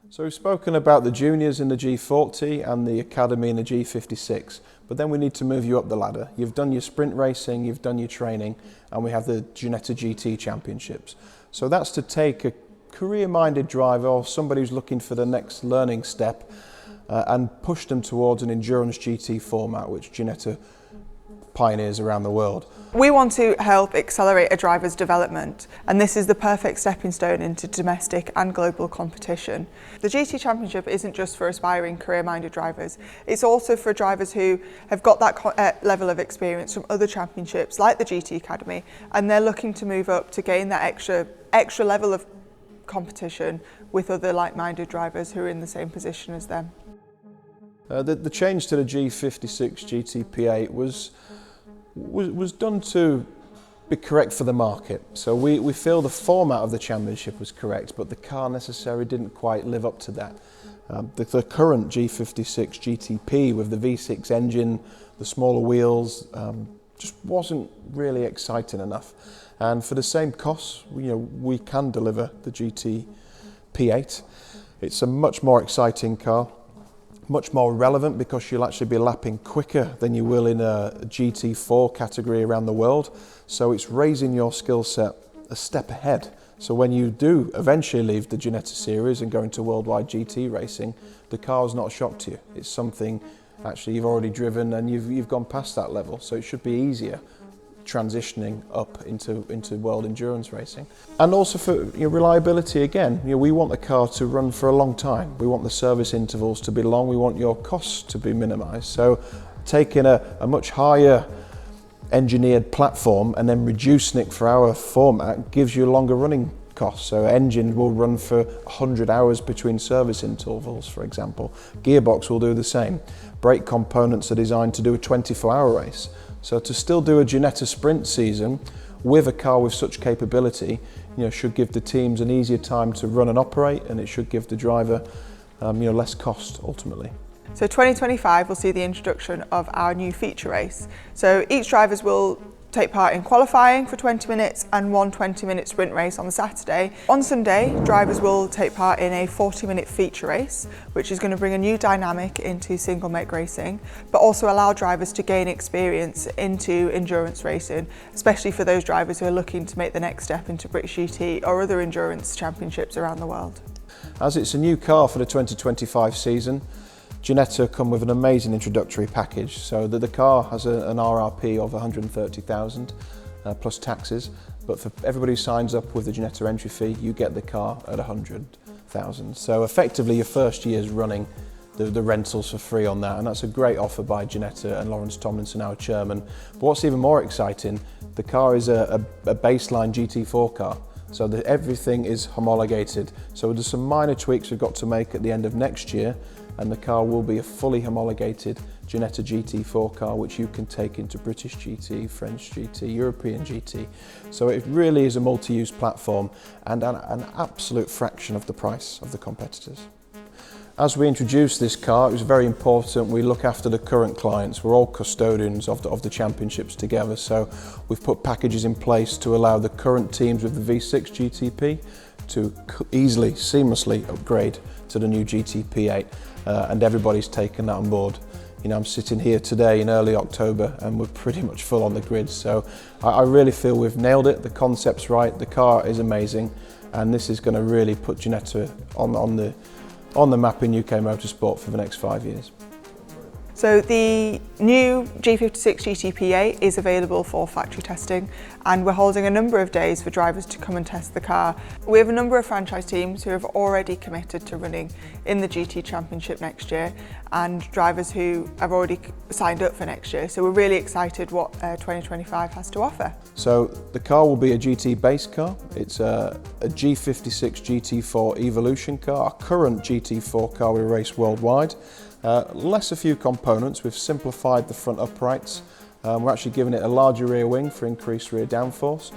So we've spoken about the juniors in the G40 and the academy in the G56, but then we need to move you up the ladder. You've done your sprint racing, you've done your training, and we have the Ginetta GT Championships. So that's to take a career-minded driver or somebody who's looking for the next learning step and push them towards an endurance GT format, which Ginetta pioneers around the world. We want to help accelerate a driver's development, and this is the perfect stepping stone into domestic and global competition. The GT Championship isn't just for aspiring career-minded drivers, it's also for drivers who have got that level of experience from other championships like the GT Academy, and they're looking to move up to gain that extra level of competition with other like-minded drivers who are in the same position as them. The change to the G56 GTP was done to be correct for the market. So we feel the format of the championship was correct, but the car necessarily didn't quite live up to that. The current G56 GTP with the V6 engine, the smaller wheels, just wasn't really exciting enough. And for the same cost, we can deliver the GT P8. It's a much more exciting car, much more relevant because you'll actually be lapping quicker than you will in a GT4 category around the world. So it's raising your skill set a step ahead. So when you do eventually leave the Ginetta series and go into worldwide GT racing, the car is not a shock to you. It's something actually you've already driven and you've gone past that level. So it should be easier transitioning up into world endurance racing. And also for reliability again, we want the car to run for a long time. We want the service intervals to be long, we want your costs to be minimised. So taking a much higher engineered platform and then reducing it for our format gives you longer running costs. So engine will run for 100 hours between service intervals, for example. Gearbox will do the same. Brake components are designed to do a 24-hour race. So to still do a Ginetta sprint season with a car with such capability, should give the teams an easier time to run and operate, and it should give the driver, less cost ultimately. So 2025 will see the introduction of our new feature race. So each drivers will take part in qualifying for 20 minutes and one 20-minute sprint race on the Saturday. On Sunday, drivers will take part in a 40-minute feature race, which is going to bring a new dynamic into single make racing, but also allow drivers to gain experience into endurance racing, especially for those drivers who are looking to make the next step into British GT or other endurance championships around the world. As it's a new car for the 2025 season, Ginetta come with an amazing introductory package. So the car has an RRP of 130,000 plus taxes, but for everybody who signs up with the Ginetta entry fee, you get the car at 100,000. So effectively your first year's running the rentals for free on that, and that's a great offer by Ginetta and Lawrence Tomlinson, our chairman. But what's even more exciting, the car is a baseline GT4 car. So everything is homologated. So there's some minor tweaks we've got to make at the end of next year, and the car will be a fully homologated Ginetta GT4 car, which you can take into British GT, French GT, European GT. So it really is a multi-use platform and an absolute fraction of the price of the competitors. As we introduced this car, it was very important we look after the current clients. We're all custodians of the championships together, so we've put packages in place to allow the current teams with the V6 GTP to easily, seamlessly upgrade to the new GTP8, and everybody's taken that on board. I'm sitting here today in early October and we're pretty much full on the grid, so I really feel we've nailed it. The concept's right, the car is amazing, and this is going to really put Ginetta on the map in UK motorsport for the next 5 years. So the new G56 GTP is available for factory testing, and we're holding a number of days for drivers to come and test the car. We have a number of franchise teams who have already committed to running in the GT Championship next year, and drivers who have already signed up for next year. So we're really excited what 2025 has to offer. So the car will be a GT base car. It's a G56 GT4 Evolution car, our current GT4 car we race worldwide. Less a few components, we've simplified the front uprights. We're actually giving it a larger rear wing for increased rear downforce.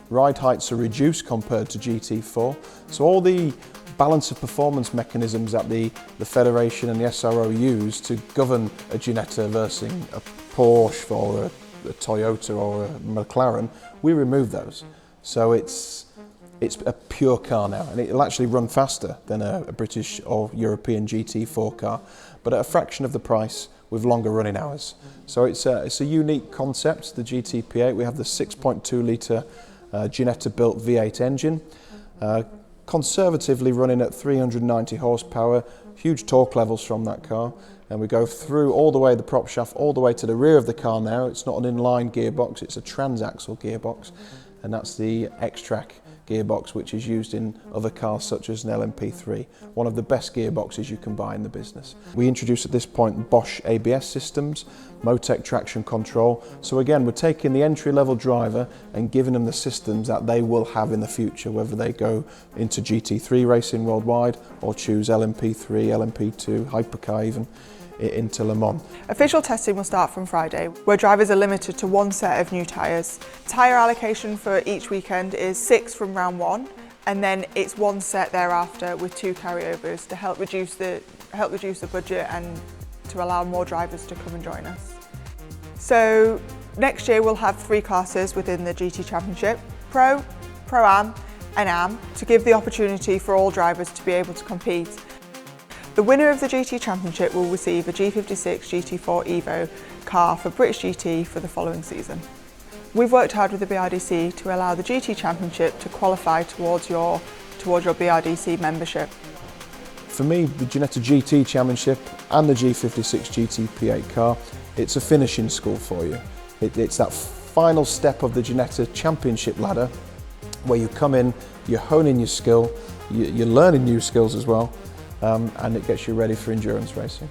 Ride heights are reduced compared to GT4, so all the balance of performance mechanisms that the Federation and the SRO use to govern a Ginetta versus a Porsche or a Toyota or a McLaren, we remove those. So it's it's a pure car now, and it'll actually run faster than a British or European GT4 car, but at a fraction of the price with longer running hours. So it's a unique concept, the GTP8. We have the 6.2 litre Ginetta built V8 engine, conservatively running at 390 horsepower, huge torque levels from that car, and we go through all the way the prop shaft, all the way to the rear of the car now. It's not an inline gearbox, it's a transaxle gearbox, and that's the X-Track gearbox, which is used in other cars such as an LMP3, one of the best gearboxes you can buy in the business. We introduced at this point Bosch ABS systems, Motec traction control. So again, we're taking the entry-level driver and giving them the systems that they will have in the future, whether they go into GT3 racing worldwide or choose LMP3, LMP2, hypercar even, into Le Mans. Official testing will start from Friday, where drivers are limited to one set of new tyres. Tyre allocation for each weekend is 6 from round 1, and then it's one set thereafter with 2 carryovers to help reduce the budget and to allow more drivers to come and join us. So next year we'll have 3 classes within the GT Championship: Pro, Pro-Am and Am, to give the opportunity for all drivers to be able to compete. The winner of the GT Championship will receive a G56 GT4 Evo car for British GT for the following season. We've worked hard with the BRDC to allow the GT Championship to qualify towards your BRDC membership. For me, the Ginetta GT Championship and the G56 GTP8 car, it's a finishing school for you. It's that final step of the Ginetta Championship ladder where you come in, you're honing your skill, you're learning new skills as well, and it gets you ready for endurance racing.